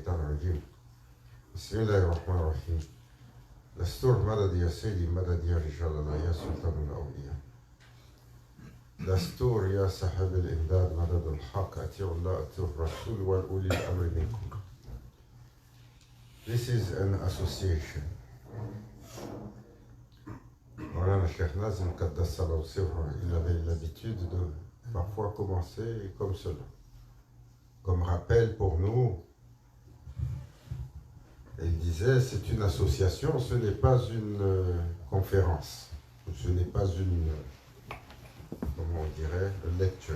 الشيطان الرجيم. بسم الله الرحمن الرحيم. دستور مدد يا سيدي مدد يا رجال الله يا سلطان الأولياء. دستور يا صاحب الإمداد مدد الحق أطيعوا الله أطيعوا الرسول والأولي الأمر منكم. This is an association. Voilà, le Cheikh Nazim Qaddas Allah Sirra, il avait l'habitude de parfois commencer comme cela. Comme rappel pour nous, il disait c'est une association, ce n'est pas une conférence, ce n'est pas une, comment on dirait, une lecture.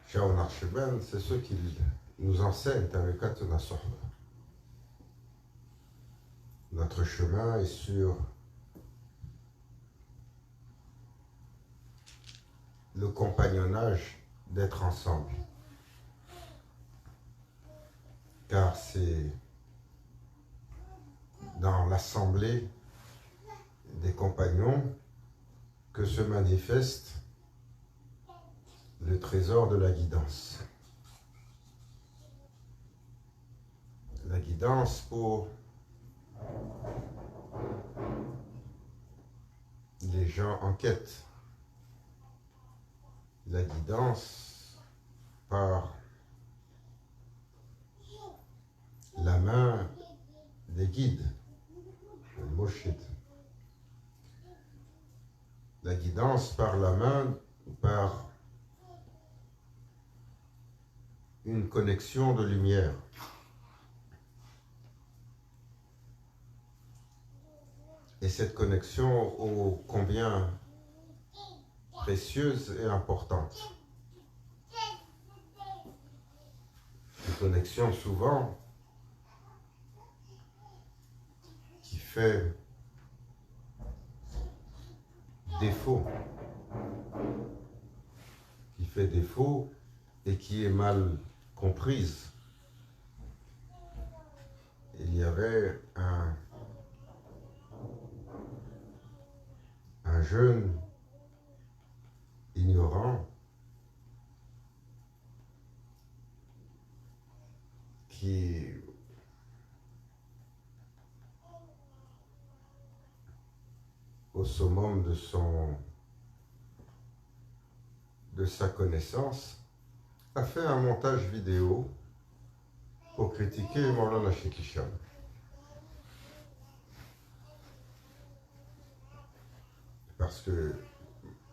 Shaun Archibald, c'est ce qu'il nous enseigne avec Atuna Sohba. Notre chemin est sur le compagnonnage d'être ensemble. Car c'est dans l'assemblée des compagnons que se manifeste le trésor de la guidance. La guidance pour les gens en quête. La guidance par la main des guides, le murshid. La guidance par la main, par une connexion de lumière. Et cette connexion ô combien précieuse et importante. Une connexion souvent qui fait défaut. Qui fait défaut et qui est mal comprise. Il y avait un jeune ignorant qui au summum de sa connaissance a fait un montage vidéo pour critiquer Maulana Cheikh Hicham. Parce que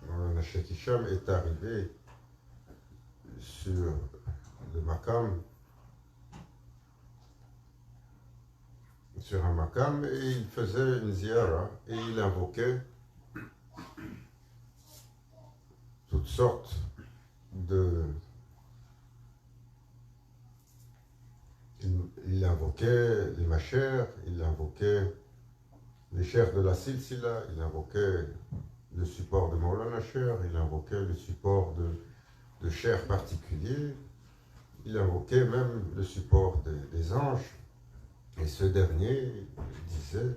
Maulana Cheikh Hicham est arrivé sur le makam, sur un makam, et il faisait une ziyara et il invoquait toutes sortes de... Il invoquait les machères, il invoquait les chers de la silsila, il invoquait le support de Maulana Cher, il invoquait le support de chers particuliers, il invoquait même le support des anges. Et ce dernier disait,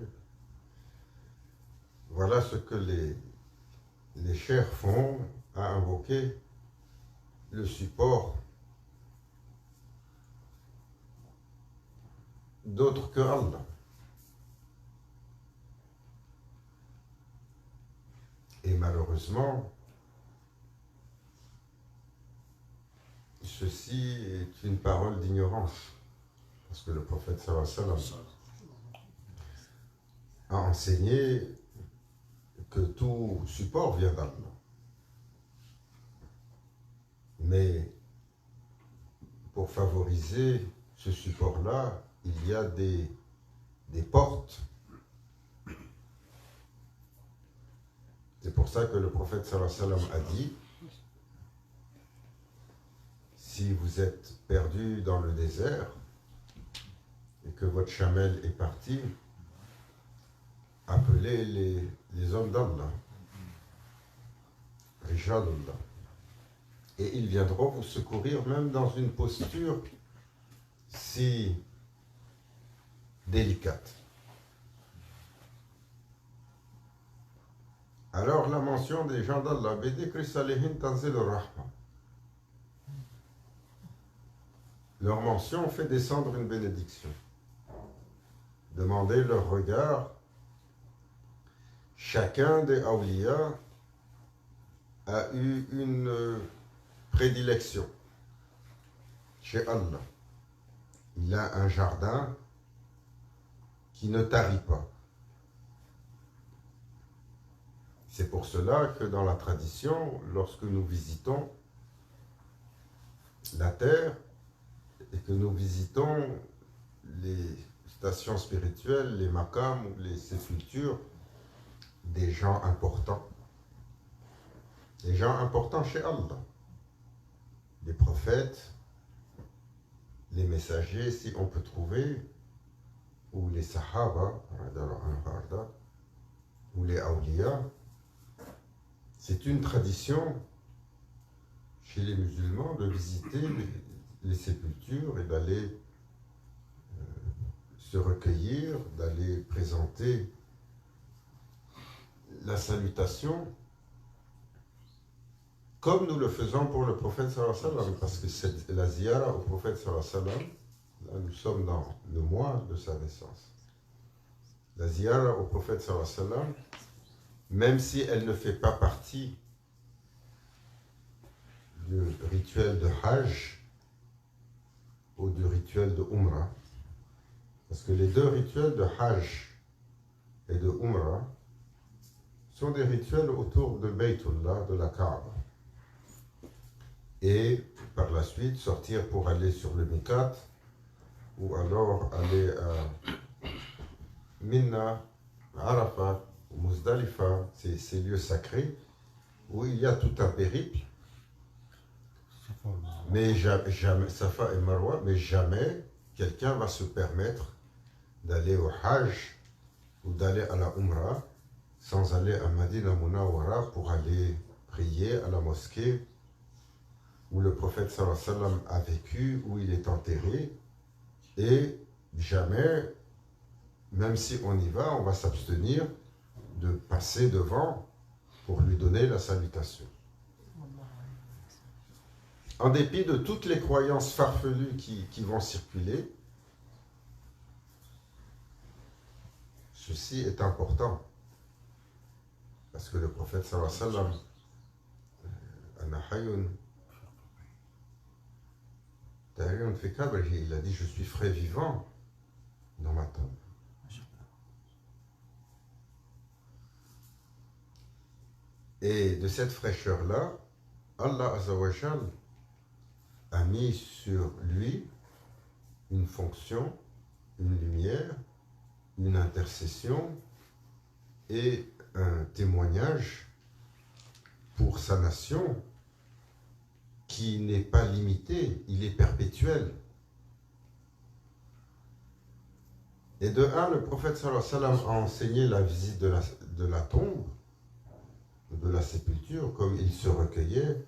voilà ce que les chers font à invoquer le support d'autres que Allah. Et malheureusement, ceci est une parole d'ignorance. Parce que le prophète sallallahu alayhi wa sallam a enseigné que tout support vient d'Allah. Mais pour favoriser ce support-là, il y a des portes. C'est pour ça que le prophète sallallahu alayhi wa sallam a dit, si vous êtes perdu dans le désert et que votre chamelle est parti, appelez les hommes d'Allah, Rijalullah, et ils viendront vous secourir même dans une posture si délicate. Alors la mention des gens d'Allah, Bidikri Salihin Tanzil Rahma. Leur mention fait descendre une bénédiction. Demandez leur regard. Chacun des awliya a eu une prédilection chez Allah. Il a un jardin qui ne tarit pas. C'est pour cela que dans la tradition, lorsque nous visitons la terre et que nous visitons les stations spirituelles, les maqams ou les sépultures des gens importants chez Allah, les prophètes, les messagers, si on peut trouver, ou les sahaba, ou les awliya, c'est une tradition chez les musulmans de visiter les sépultures et d'aller se recueillir, d'aller présenter la salutation comme nous le faisons pour le prophète sallallahu alayhi wa sallam, parce que c'est la ziyara au prophète sallallahu alayhi wa sallam. Là, nous sommes dans le mois de sa naissance. La ziyara au prophète sallallahu alayhi wa sallam, même si elle ne fait pas partie du rituel de Hajj ou du rituel de Umrah, parce que les deux rituels de Hajj et de Umrah sont des rituels autour de Baytullah, de la Kaaba. Et par la suite sortir pour aller sur le Mikat, ou alors aller à Minna, Arafat, Muzdalifa, ces lieux sacrés où il y a tout un périple, mais jamais Safa et Marwa, mais jamais quelqu'un va se permettre d'aller au Hajj ou d'aller à la Umrah sans aller à Madina Munawwara pour aller prier à la mosquée où le prophète sallallahu alayhi wa sallam a vécu, où il est enterré, et jamais, même si on y va, on va s'abstenir de passer devant pour lui donner la salutation. En dépit de toutes les croyances farfelues qui vont circuler, ceci est important. Parce que le prophète sallallahu alayhi wa sallam, Ana Hayyun, il a dit, je suis frais vivant dans ma tombe. Et de cette fraîcheur-là, Allah Azzawajal a mis sur lui une fonction, une lumière, une intercession et un témoignage pour sa nation qui n'est pas limité, il est perpétuel. Et de un, le prophète sallallahu alayhi wa sallam a enseigné la visite de la tombe, de la sépulture, comme il se recueillait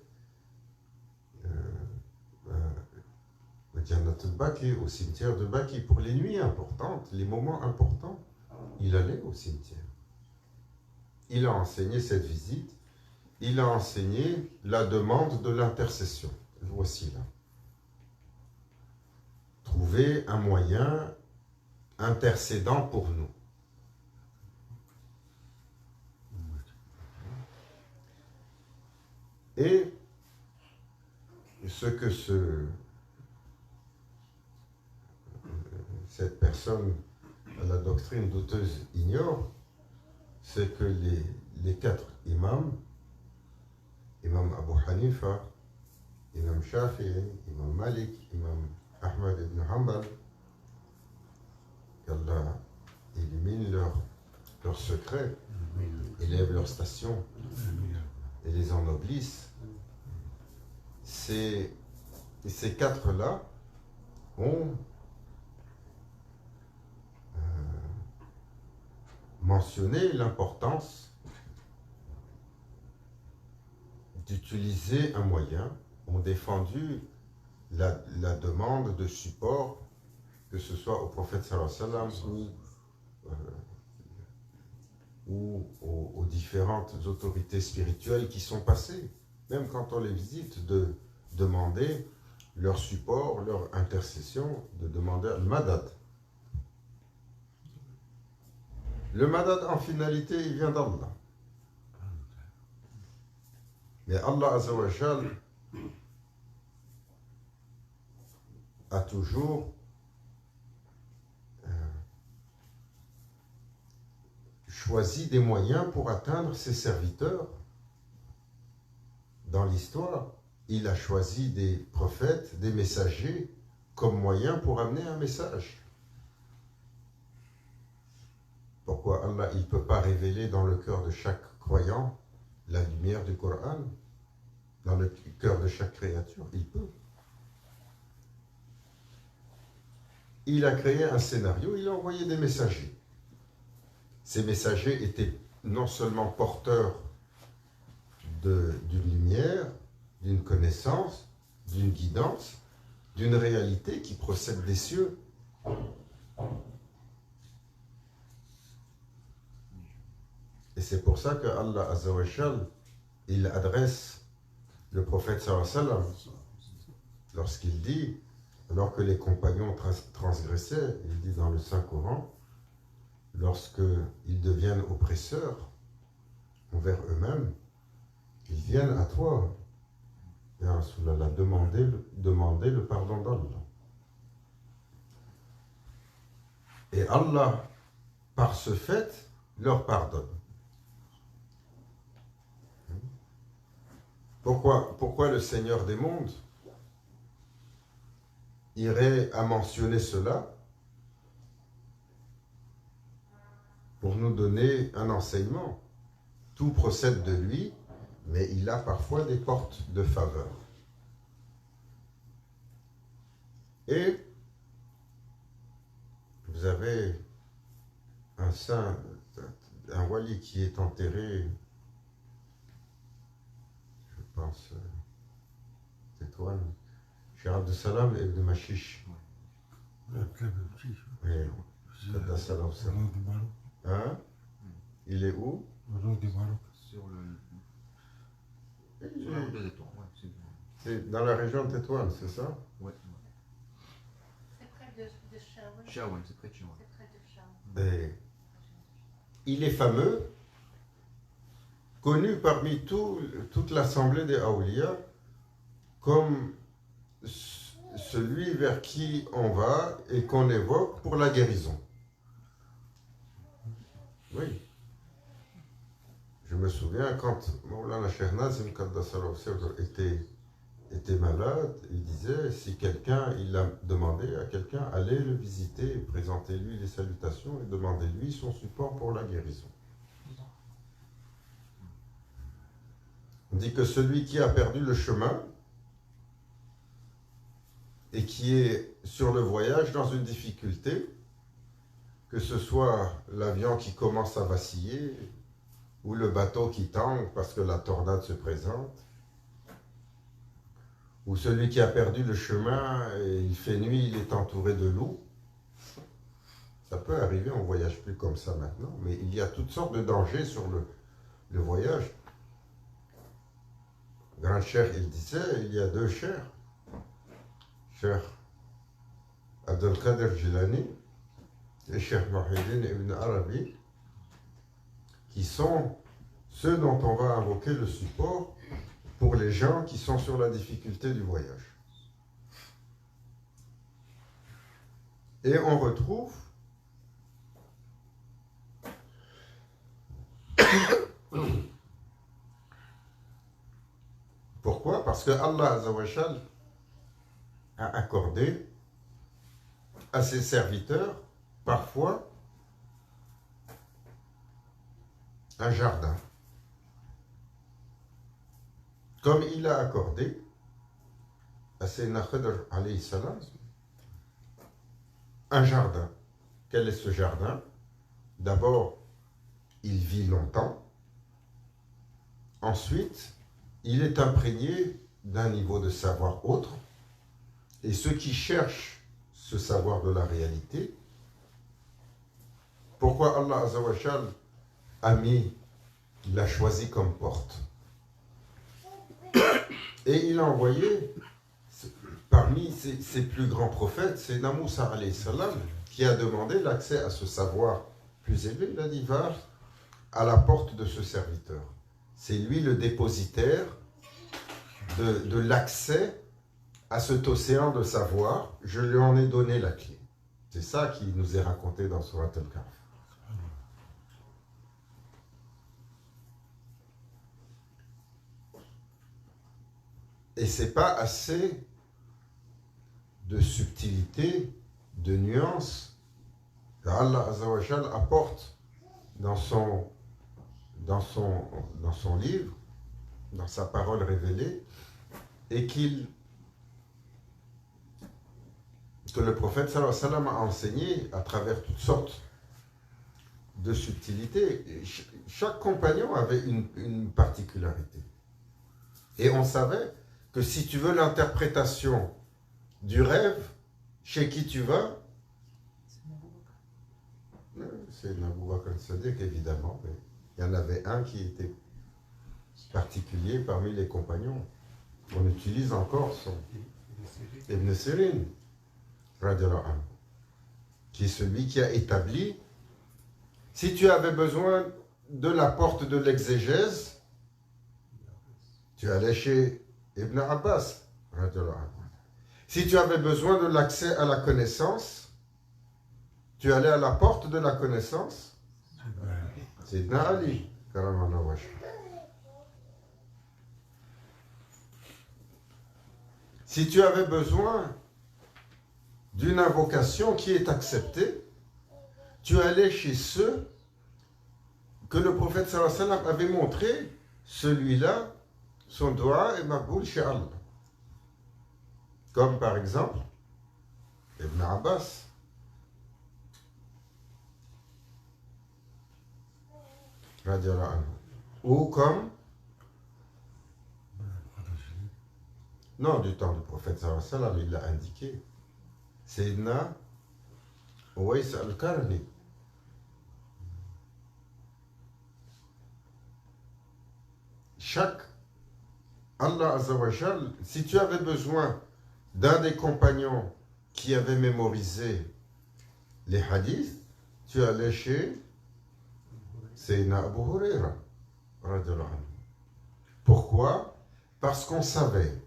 au cimetière de Baki. Pour les nuits importantes, les moments importants, il allait au cimetière. Il a enseigné cette visite. Il a enseigné la demande de l'intercession. Voici là. Trouver un moyen intercédant pour nous. Et ce que cette personne à la doctrine douteuse ignore, c'est que les quatre imams, Imam Abu Hanifa, Imam Shafi'i, Imam Malik, Imam Ahmad ibn Hanbal, qu'Allah élimine leurs secrets, élève leur station et les ennoblisse. Ces quatre-là ont mentionné l'importance d'utiliser un moyen, ont défendu la demande de support, que ce soit au prophète sallallahu alayhi wa sallam ou ou aux différentes autorités spirituelles qui sont passées, même quand on les visite, de demander leur support, leur intercession, de demander le madad. Le madad, en finalité, il vient d'Allah. Mais Allah Azzawajal a toujours choisi des moyens pour atteindre ses serviteurs. Dans l'histoire, il a choisi des prophètes, des messagers, comme moyen pour amener un message. Pourquoi Allah, il ne peut pas révéler dans le cœur de chaque croyant la lumière du Coran, dans le cœur de chaque créature? Il peut. Il a créé un scénario, il a envoyé des messagers. Ces messagers étaient non seulement porteurs d'une lumière, d'une connaissance, d'une guidance, d'une réalité qui procède des cieux. Et c'est pour ça que Allah Azzawajal, il adresse le prophète sallallahu alayhi wa sallam lorsqu'il dit, alors que les compagnons transgressaient, il dit dans le Saint-Coran, lorsqu'ils deviennent oppresseurs envers eux-mêmes, ils viennent à toi, et à Rasulallah, demander le pardon d'Allah. Et Allah, par ce fait, leur pardonne. Pourquoi le Seigneur des mondes irait à mentionner cela pour nous donner un enseignement? Tout procède de lui, mais il a parfois des portes de faveur. Et vous avez un saint, un wali qui est enterré, je pense, Tétouan, chez Abdussalam Ibn Mashish. Hein? Il est où? Sur la route de Tétouan, ouais, c'est dans la région de Tétouan, c'est ça? Ouais. C'est près de Shawan. Shawan, c'est près de Shawan. C'est près de Shawan. Et il est fameux, connu parmi toute l'assemblée des Aouliya comme celui vers qui on va et qu'on évoque pour la guérison. Oui. Je me souviens quand Mawlana Cheikh Nazim Qaddasallahu était malade, il disait, si quelqu'un, il a demandé à quelqu'un, allez le visiter, présentez-lui les salutations et demandez-lui son support pour la guérison. On dit que celui qui a perdu le chemin et qui est sur le voyage dans une difficulté, que ce soit l'avion qui commence à vaciller ou le bateau qui tangue parce que la tornade se présente, ou celui qui a perdu le chemin et il fait nuit, il est entouré de loups. Ça peut arriver, on ne voyage plus comme ça maintenant, mais il y a toutes sortes de dangers sur le voyage. Grand Cheikh, il disait, il y a deux cheikhs, Cheikh Abdelkader Jilani et Cheikh Muhyiddin Ibn Arabi, qui sont ceux dont on va invoquer le support pour les gens qui sont sur la difficulté du voyage. Et on retrouve pourquoi? Parce que Allah Azzawajal a accordé à ses serviteurs parfois un jardin. Comme il a accordé à Sayyidina Khidr alayhi salam un jardin. Quel est ce jardin? D'abord, il vit longtemps. Ensuite, il est imprégné d'un niveau de savoir autre. Et ceux qui cherchent ce savoir de la réalité, pourquoi Allah Azzawajal il l'a choisi comme porte. Et il a envoyé, parmi ses plus grands prophètes, c'est Moussa alayhi salam, qui a demandé l'accès à ce savoir plus élevé. Il a dit, va à la porte de ce serviteur. C'est lui le dépositaire de l'accès à cet océan de savoir. Je lui en ai donné la clé. C'est ça qui nous est raconté dans Surat al-Kahf. Et c'est pas assez de subtilité, de nuance que Allah Azza wa Jal apporte dans son livre, dans sa parole révélée, et que le prophète sallallahu alayhi wa sallam a enseigné à travers toutes sortes de subtilités. Et chaque compagnon avait une particularité. Et on savait que si tu veux l'interprétation du rêve, chez qui tu vas? C'est Abu Bakr as-Siddiq, évidemment. Mais il y en avait un qui était particulier parmi les compagnons. On utilise encore son Ibn Sirin, radiallahu anhu, qui est celui qui a établi. Si tu avais besoin de la porte de l'exégèse, tu allais chez Ibn Abbas, radiallahu anhu. Si tu avais besoin de l'accès à la connaissance, tu allais à la porte de la connaissance, c'est Ibn Ali, karamallahu wajhahu. Si tu avais besoin d'une invocation qui est acceptée, tu allais chez ceux que le prophète sallallahu alayhi wa sallam avait montré, celui-là, son doigt est maqboul chez Allah. Comme par exemple, Ibn Abbas. Radiallahu anhu. Ou comme, non, du temps du prophète sallallahu alayhi wa sallam, il l'a indiqué. Sayyidina Uwais al-Karni. Chaque Allah Azza wa Jal, si tu avais besoin d'un des compagnons qui avait mémorisé les hadiths, tu allais chez Sayyidina Abu Huraira. Pourquoi? Parce qu'on savait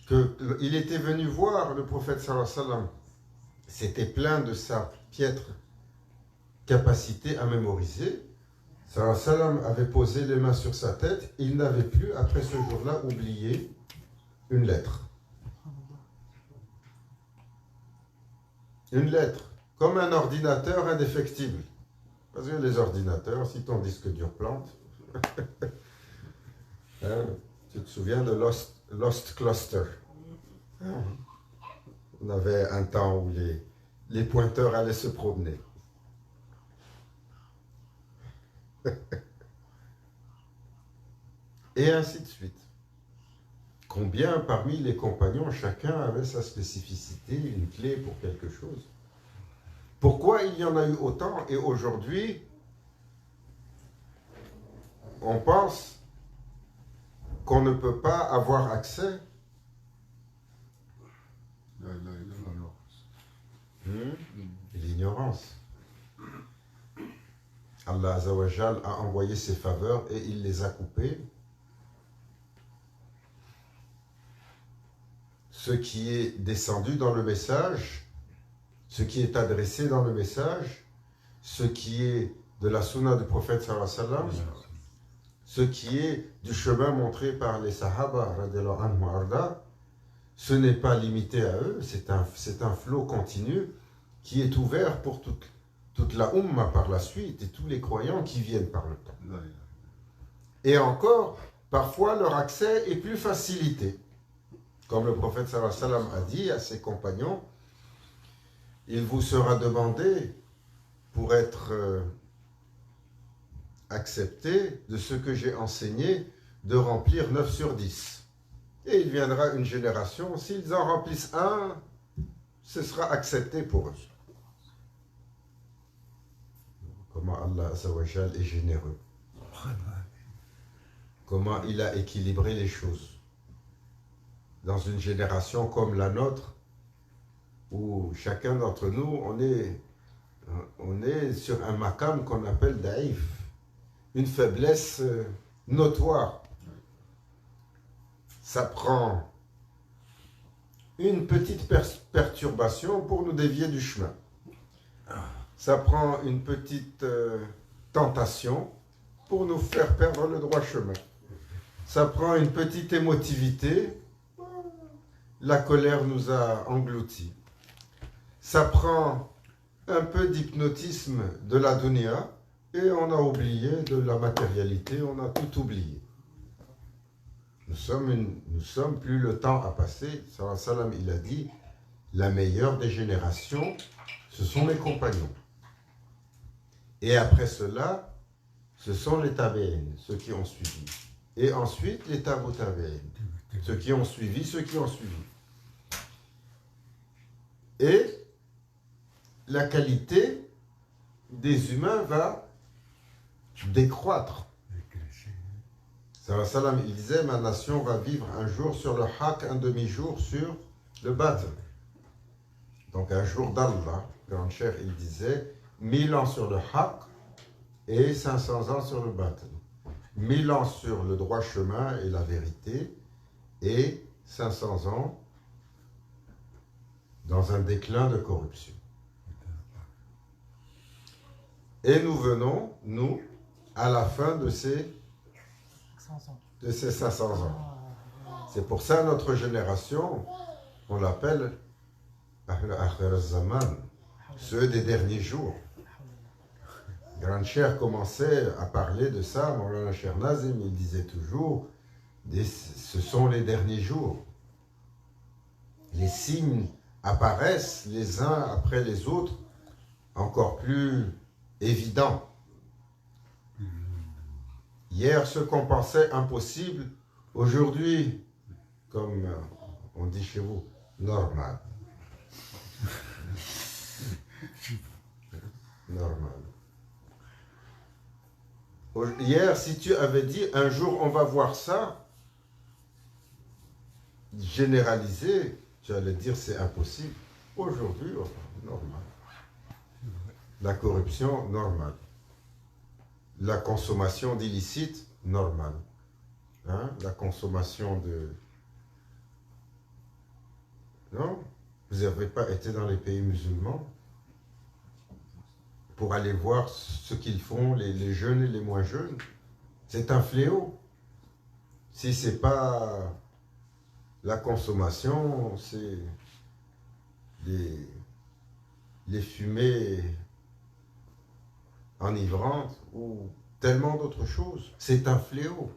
qu'il était venu voir le prophète sallallahu alayhi wa sallam. C'était plein de sa piètre capacité à mémoriser. Sallallahu alayhi wa sallam avait posé les mains sur sa tête. Il n'avait plus, après ce jour-là, oublié une lettre. Une lettre, comme un ordinateur indéfectible. Parce que les ordinateurs, si ton disque dur plante, hein, tu te souviens de Lost Cluster. On avait un temps où les pointeurs allaient se promener. Et ainsi de suite. Combien parmi les compagnons, chacun avait sa spécificité, une clé pour quelque chose. Pourquoi il y en a eu autant et aujourd'hui, on pense qu'on ne peut pas avoir accès l'ignorance. Allah Azza wa Jal a envoyé ses faveurs et il les a coupées. Ce qui est descendu dans le message, ce qui est adressé dans le message, ce qui est de la sunna du prophète sallallahu alayhi wa sallam, ce qui est du chemin montré par les sahaba radiallahu anhu arda, ce n'est pas limité à eux, c'est un flot continu qui est ouvert pour toute la Ummah par la suite et tous les croyants qui viennent par le temps. Et encore, parfois leur accès est plus facilité. Comme le prophète sallallahu alayhi wa sallam a dit à ses compagnons, il vous sera demandé pour être accepté de ce que j'ai enseigné de remplir 9 sur 10. Et il viendra une génération, s'ils en remplissent un, ce sera accepté pour eux. comment Allah Azzawajal est généreux. Comment il a équilibré les choses. Dans une génération comme la nôtre, où chacun d'entre nous, on est sur un makam qu'on appelle daïf, une faiblesse notoire. Ça prend une petite perturbation pour nous dévier du chemin. Ça prend une petite tentation pour nous faire perdre le droit chemin. Ça prend une petite émotivité, la colère nous a engloutis. Ça prend un peu d'hypnotisme de la dunya et on a oublié de la matérialité, on a tout oublié. Nous sommes plus le temps à passer. Sallallahu alayhi wa sallam, il a dit, la meilleure des générations, ce sont les compagnons. Et après cela, ce sont les tabi'in, ceux qui ont suivi. Et ensuite, les tabi'in, ceux qui ont suivi, Et la qualité des humains va décroître. Sallallahu alayhi wa sallam, il disait, ma nation va vivre un jour sur le haqq, un demi-jour sur le batil. Donc un jour d'Allah, grand cher, il disait, 1000 ans sur le haqq et 500 ans sur le batil. 1000 ans sur le droit chemin et la vérité et 500 ans dans un déclin de corruption. Et nous venons, nous, à la fin de ces 500 ans. C'est pour ça notre génération, on l'appelle Ahl Akhir al-Zaman, ceux des derniers jours. Grand Cher commençait à parler de ça, Maulana Cheikh Nazim, il disait toujours, ce sont les derniers jours. Les signes apparaissent les uns après les autres, encore plus évidents. Hier, ce qu'on pensait impossible, aujourd'hui, comme on dit chez vous, normal. Normal. Hier, si tu avais dit, un jour on va voir ça, généralisé, tu allais dire c'est impossible. Aujourd'hui, normal. La corruption, normale. La consommation d'illicite, normale. Hein? La consommation de... Non? Vous n'avez pas été dans les pays musulmans pour aller voir ce qu'ils font, les jeunes et les moins jeunes. C'est un fléau. Si ce n'est pas la consommation, c'est les fumées enivrantes ou tellement d'autres choses. C'est un fléau.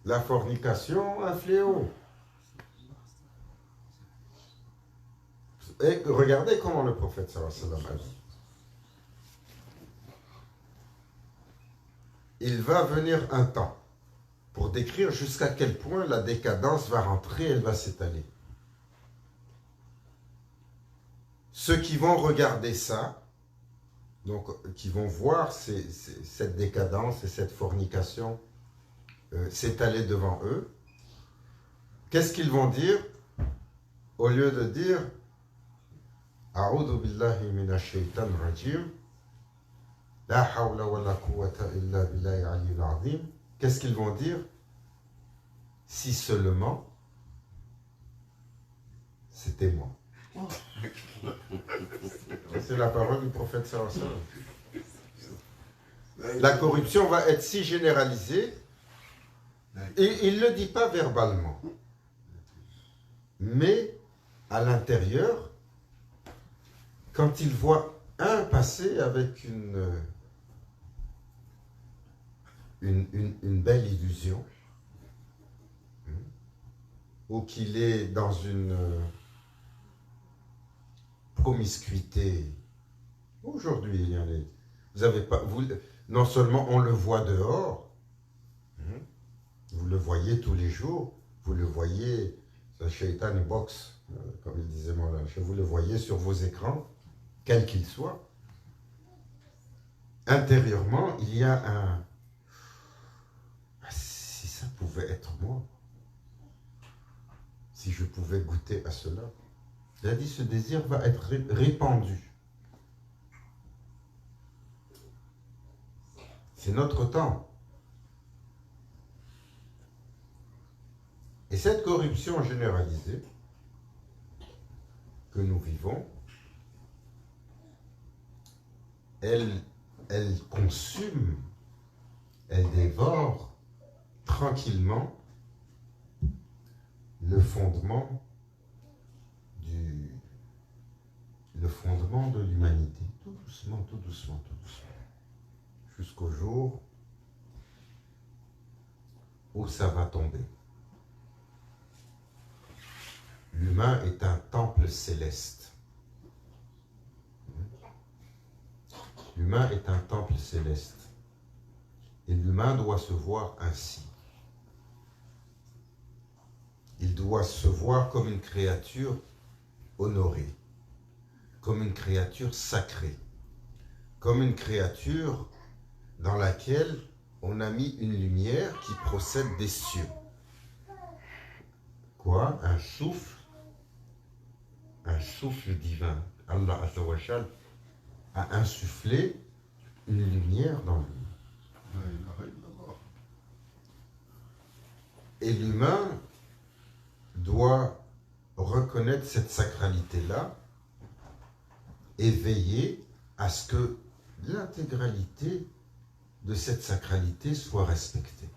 La fornication, un fléau. Et regardez comment le prophète sallallahu alayhi wa sallam a dit. Il va venir un temps pour décrire jusqu'à quel point la décadence va rentrer, elle va s'étaler. Ceux qui vont regarder ça, donc qui vont voir cette décadence et cette fornication s'étaler devant eux, qu'est-ce qu'ils vont dire? Au lieu de dire A'udhu billahi minash shaitan rajim, la hawla wa la quwwata illa billahi aliyyil azim, qu'est-ce qu'ils vont dire? Si seulement c'était moi. C'est la parole du prophète sallallahu alayhi wa sallam. La corruption va être si généralisée, et il ne le dit pas verbalement, mais à l'intérieur, quand il voit un passer avec une belle illusion, ou qu'il est dans une promiscuité. Aujourd'hui, il y en a. Vous avez pas, non seulement on le voit dehors, vous le voyez tous les jours, vous le voyez, le shaitan box, comme il disait Maulana, vous le voyez sur vos écrans, quel qu'il soit. intérieurement, il y a un... Si ça pouvait être moi, si je pouvais goûter à cela. Il a dit, ce désir va être répandu. C'est notre temps. Et cette corruption généralisée que nous vivons, elle consume, elle dévore tranquillement le fondement de l'humanité. Tout doucement, tout doucement, tout doucement. Jusqu'au jour où ça va tomber. L'humain est un temple céleste. L'humain est un temple céleste. Et l'humain doit se voir ainsi. Il doit se voir comme une créature honorée, comme une créature sacrée, comme une créature dans laquelle on a mis une lumière qui procède des cieux. Quoi? Un souffle divin. Allah Azza wa Jal a insufflé une lumière dans lui. Et l'humain doit reconnaître cette sacralité-là et veiller à ce que l'intégralité de cette sacralité soit respectée.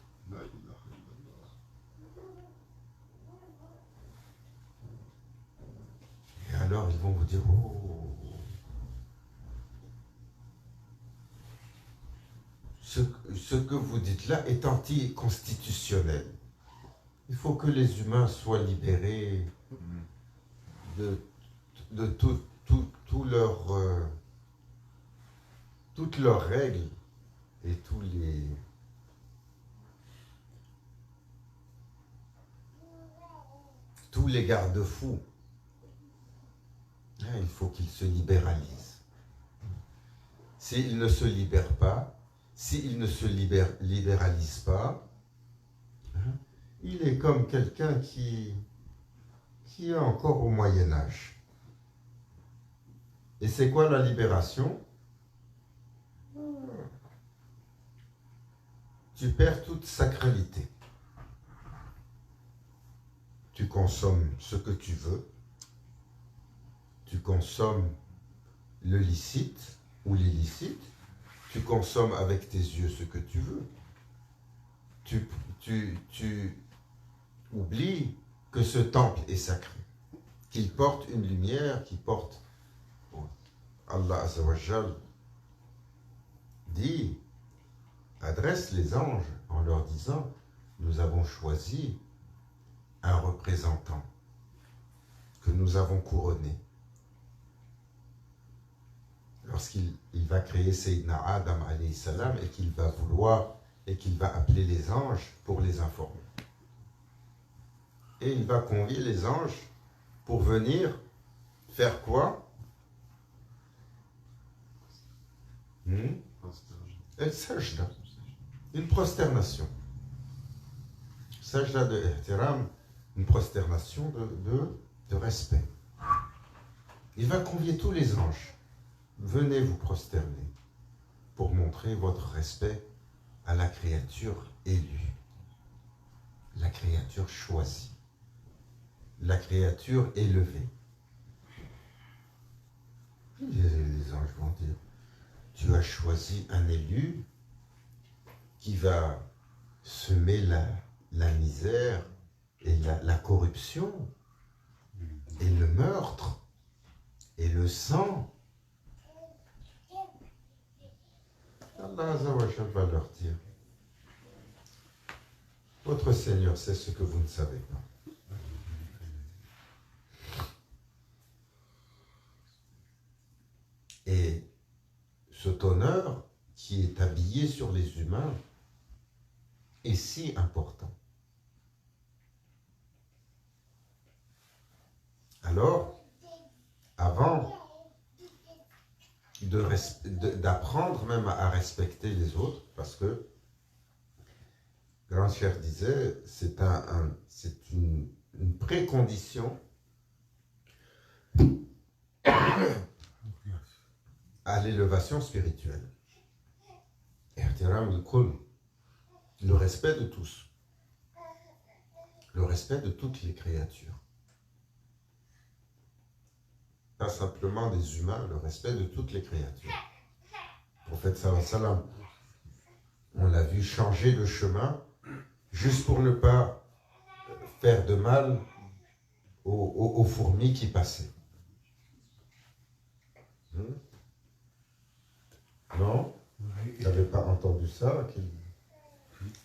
Et alors ils vont vous dire, oh, ce que vous dites là est anticonstitutionnel. Il faut que les humains soient libérés de toutes leurs règles et tous les garde-fous. Il faut qu'ils se libéralisent. S'ils ne se libèrent pas, s'ils ne se libéralisent pas, il est comme quelqu'un qui est encore au Moyen-Âge. Et c'est quoi la libération? Tu perds toute sacralité. Tu consommes ce que tu veux. Tu consommes le licite ou l'illicite. Tu consommes avec tes yeux ce que tu veux. Tu oublies que ce temple est sacré, qu'il porte une lumière, qu'il porte... Allah Azza wa Jal dit, adresse les anges en leur disant, nous avons choisi un représentant que nous avons couronné. Lorsqu'il va créer Sayyidina Adam alayhi salam et qu'il va vouloir et qu'il va appeler les anges pour les informer. Et il va convier les anges pour venir faire quoi? El sajda, une prosternation. Sajda de ihtiram, une prosternation de respect. Il va convier tous les anges. Venez vous prosterner pour montrer votre respect à la créature élue, la créature choisie, la créature élevée. Les anges vont dire, tu as choisi un élu qui va semer la misère et la corruption et le meurtre et le sang. Allah Azza wa Jal va leur dire, votre Seigneur sait ce que vous ne savez pas. Et cet honneur qui est habillé sur les humains est si important. Alors, avant d'apprendre même à respecter les autres, parce que Grand Cher disait, c'est une précondition à l'élévation spirituelle. Ihtiram al-kull, le respect de tous, le respect de toutes les créatures. Pas simplement des humains, le respect de toutes les créatures. Le prophète sallallahu alayhi wa sallam, on l'a vu changer de chemin juste pour ne pas faire de mal aux fourmis qui passaient. Non? Il n'avait pas entendu ça,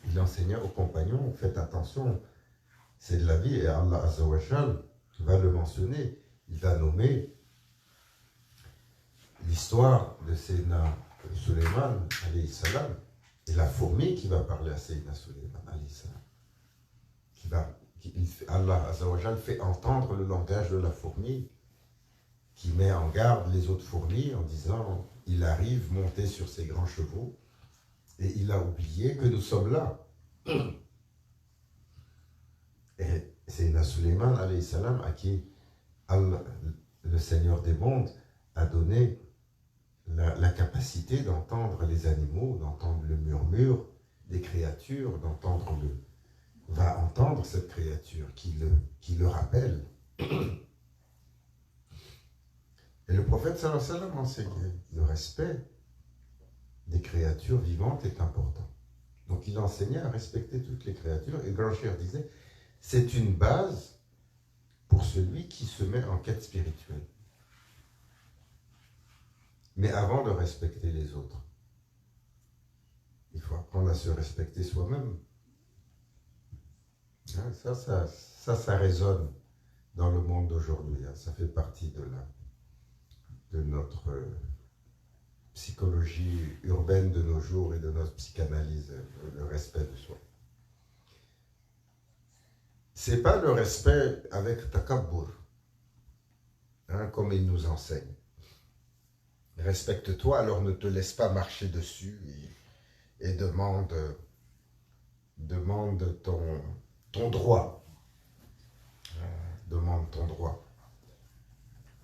qu'il enseignait aux compagnons, faites attention, c'est de la vie, et Allah Azza wa Jal va le mentionner, il va nommer l'histoire de Sayyidina Suleiman alayhi salam, et la fourmi qui va parler à Sayyidina Suleiman alayhi salam. Allah Azza wa Jal fait entendre le langage de la fourmi, qui met en garde les autres fourmis en disant, il arrive monté sur ses grands chevaux, et il a oublié que nous sommes là. Et Sayyidina Suleiman alayhi salam, à qui Allah, le Seigneur des mondes, a donné la capacité d'entendre les animaux, d'entendre le murmure des créatures, va entendre cette créature qui le rappelle. Et le prophète sallallahu alayhi wa sallam enseignait, le respect des créatures vivantes est important. Donc il enseignait à respecter toutes les créatures, et Grand Cher disait, c'est une base pour celui qui se met en quête spirituelle. Mais avant de respecter les autres, il faut apprendre à se respecter soi-même. Hein, ça résonne dans le monde d'aujourd'hui. Hein, ça fait partie de notre psychologie urbaine de nos jours et de notre psychanalyse, le respect de soi. C'est pas le respect avec takabbur, hein, comme il nous enseigne. Respecte-toi, alors ne te laisse pas marcher dessus et demande ton droit. Demande ton droit.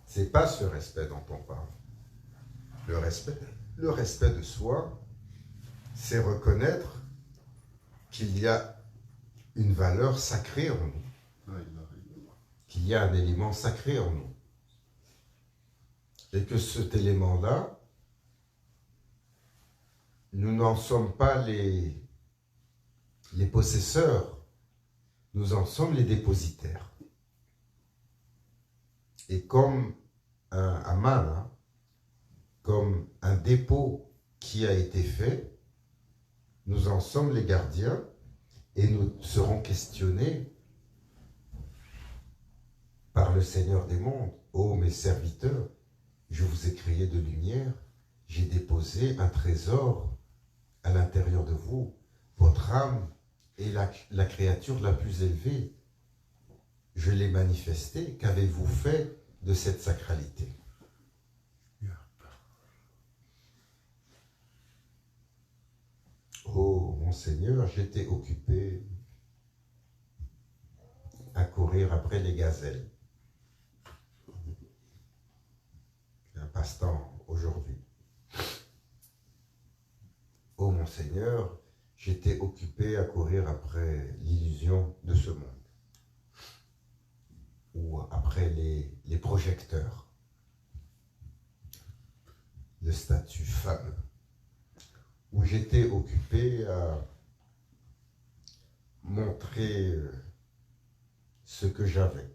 C'est pas ce respect dont on parle. Le respect de soi, c'est reconnaître qu'il y a une valeur sacrée en nous, qu'il y a un élément sacré en nous, et que cet élément-là, nous n'en sommes pas les possesseurs, nous en sommes les dépositaires. Et comme un amal, comme un dépôt qui a été fait, nous en sommes les gardiens et nous serons questionnés par le Seigneur des mondes. Ô mes serviteurs, je vous ai créé de lumière, j'ai déposé un trésor à l'intérieur de vous. Votre âme est la créature la plus élevée. Je l'ai manifestée. Qu'avez-vous fait de cette sacralité? Oh, mon Seigneur, j'étais occupé à courir après les gazelles. C'est un passe-temps aujourd'hui. Oh, mon Seigneur, j'étais occupé à courir après l'illusion de ce monde. Ou après les projecteurs. Le statut fameux. Où j'étais occupé à montrer ce que j'avais.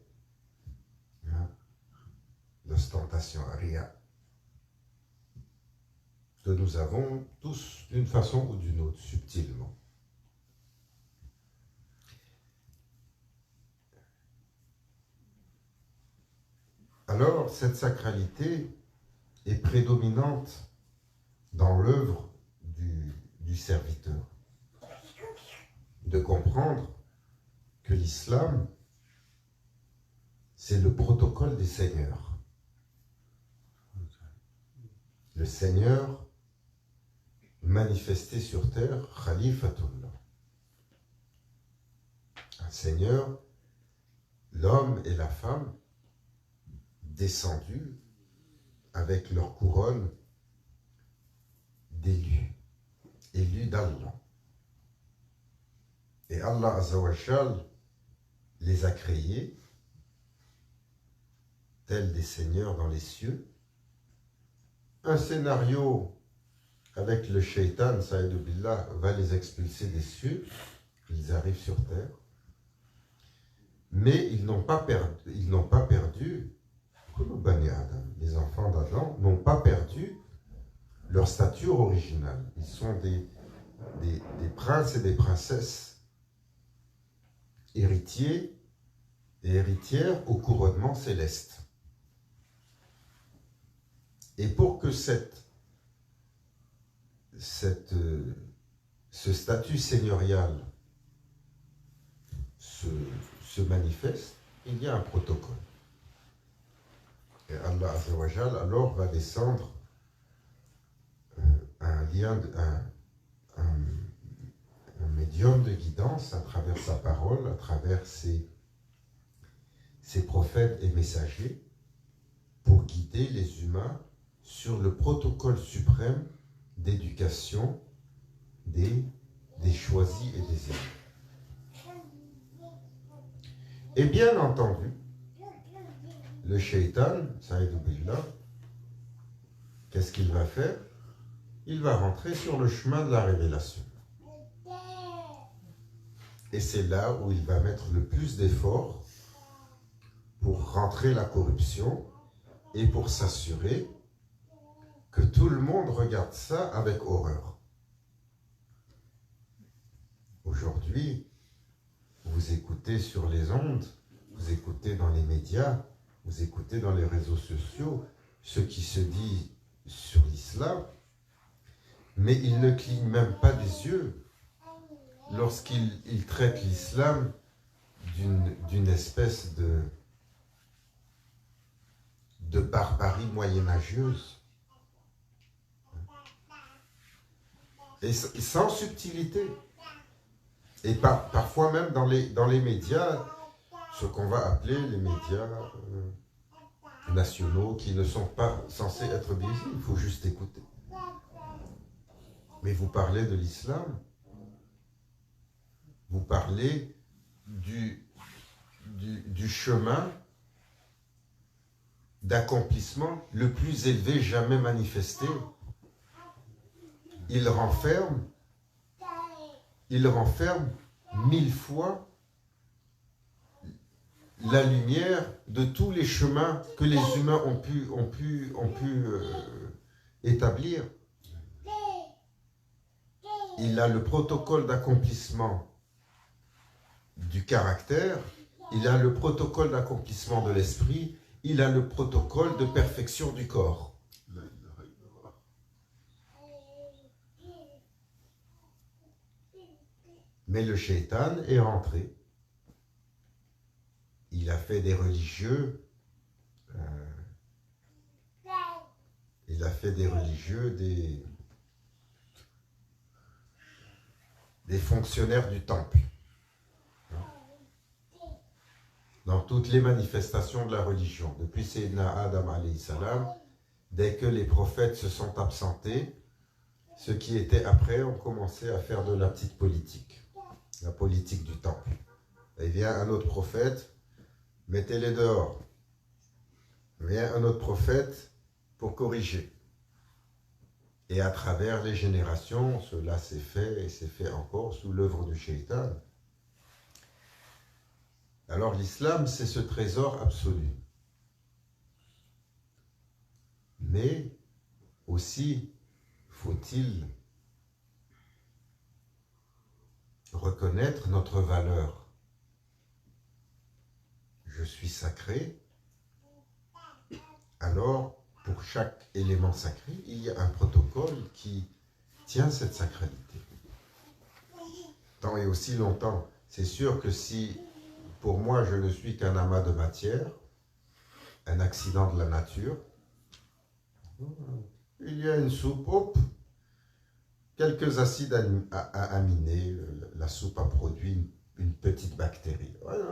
Hein? L'ostentation, rien. Que nous avons tous d'une façon ou d'une autre, subtilement. Alors, cette sacralité est prédominante dans l'œuvre du serviteur. De comprendre que l'islam, c'est le protocole des seigneurs. le Seigneur manifesté sur terre, Khalifatullah. Un Seigneur, l'homme et la femme, descendus avec leur couronne d'élus, élus d'Allah. Et Allah Azzawajal les a créés tels des seigneurs dans les cieux. Un scénario avec le shaitan, Saïd Billah, va les expulser des cieux. Ils arrivent sur terre. Mais ils n'ont pas perdu, Bani Adam, les enfants d'Adam n'ont pas perdu leur stature originale. Ils sont des princes et des princesses, héritiers et héritières au couronnement céleste. Et pour que ce statut seigneurial se manifeste, il y a un protocole. Et Allah Azzawajal alors va descendre un médium de guidance à travers sa parole, à travers ses prophètes et messagers, pour guider les humains sur le protocole suprême d'éducation des choisis et des élus. Et bien entendu, le shaitan, Saïd Billah, qu'est-ce qu'il va faire? Il va rentrer sur le chemin de la révélation. Et c'est là où il va mettre le plus d'efforts pour rentrer la corruption et pour s'assurer que tout le monde regarde ça avec horreur. Aujourd'hui, vous écoutez sur les ondes, vous écoutez dans les médias, vous écoutez dans les réseaux sociaux ce qui se dit sur l'islam, mais il ne cligne même pas des yeux lorsqu'il traite l'islam d'une espèce de barbarie moyenâgeuse. Et sans subtilité. Et parfois même dans les médias, ce qu'on va appeler les médias nationaux, qui ne sont pas censés être biaisés, il faut juste écouter. Mais vous parlez de l'islam, vous parlez du chemin d'accomplissement le plus élevé jamais manifesté. Il renferme 1000 fois la lumière de tous les chemins que les humains ont pu établir. Il a le protocole d'accomplissement du caractère, il a le protocole d'accomplissement de l'esprit, il a le protocole de perfection du corps. Mais le shaitan est rentré. Il a fait des religieux, des fonctionnaires du temple. Dans toutes les manifestations de la religion, depuis Sayyidina Adam alayhi salam, dès que les prophètes se sont absentés, ceux qui étaient après ont commencé à faire de la petite politique, la politique du temple. Et vient un autre prophète, mettez-les dehors. Vient un autre prophète pour corriger. Et à travers les générations, cela s'est fait et s'est fait encore sous l'œuvre du shaitan. Alors l'islam, c'est ce trésor absolu. Mais aussi, faut-il reconnaître notre valeur. Je suis sacré, alors pour chaque élément sacré, il y a un protocole qui tient cette sacralité. Tant et aussi longtemps, c'est sûr que si pour moi je ne suis qu'un amas de matière, un accident de la nature, il y a une soupe, hop, quelques acides aminés, la soupe a produit une petite bactérie. Voilà.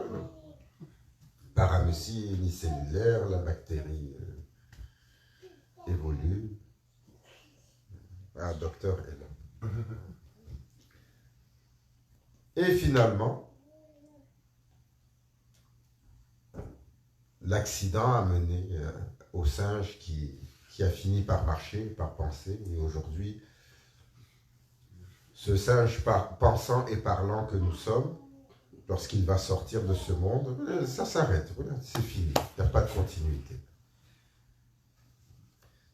Paramecie unicellulaire, la bactérie évolue. Ah, docteur est là. Et finalement, l'accident a mené au singe qui a fini par marcher, par penser, et aujourd'hui, ce singe pensant et parlant que nous sommes, lorsqu'il va sortir de ce monde, ça s'arrête, voilà, c'est fini, il n'y a pas de continuité.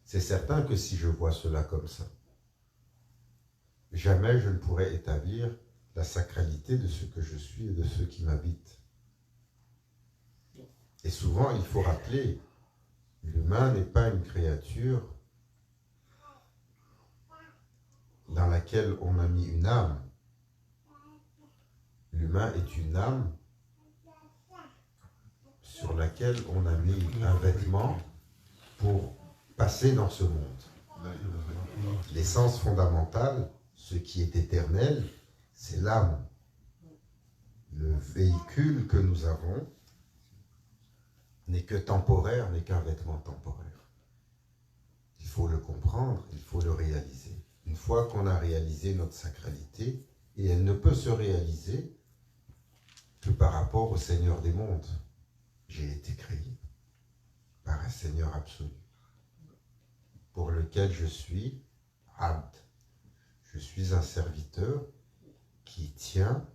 C'est certain que si je vois cela comme ça, jamais je ne pourrais établir la sacralité de ce que je suis et de ceux qui m'habitent. Et souvent, il faut rappeler, l'humain n'est pas une créature dans laquelle on a mis une âme. L'humain est une âme sur laquelle on a mis un vêtement pour passer dans ce monde. L'essence fondamentale, ce qui est éternel, c'est l'âme. Le véhicule que nous avons n'est que temporaire, n'est qu'un vêtement temporaire. Il faut le comprendre, il faut le réaliser. Une fois qu'on a réalisé notre sacralité, et elle ne peut se réaliser que par rapport au Seigneur des mondes. J'ai été créé par un Seigneur absolu, pour lequel je suis abd. Je suis un serviteur qui tient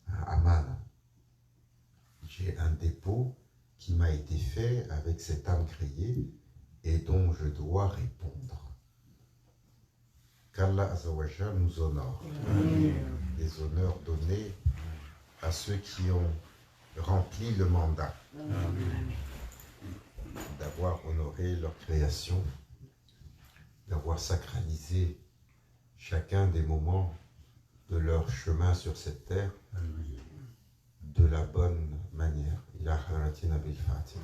un amana. J'ai un dépôt qui m'a été fait avec cette âme créée et dont je dois répondre. Qu'Allah Azawajal nous honore. Les honneurs donnés à ceux qui ont rempli le mandat d'avoir honoré leur création, d'avoir sacralisé chacun des moments de leur chemin sur cette terre de la bonne manière. Il a kharatina bil Fatiha.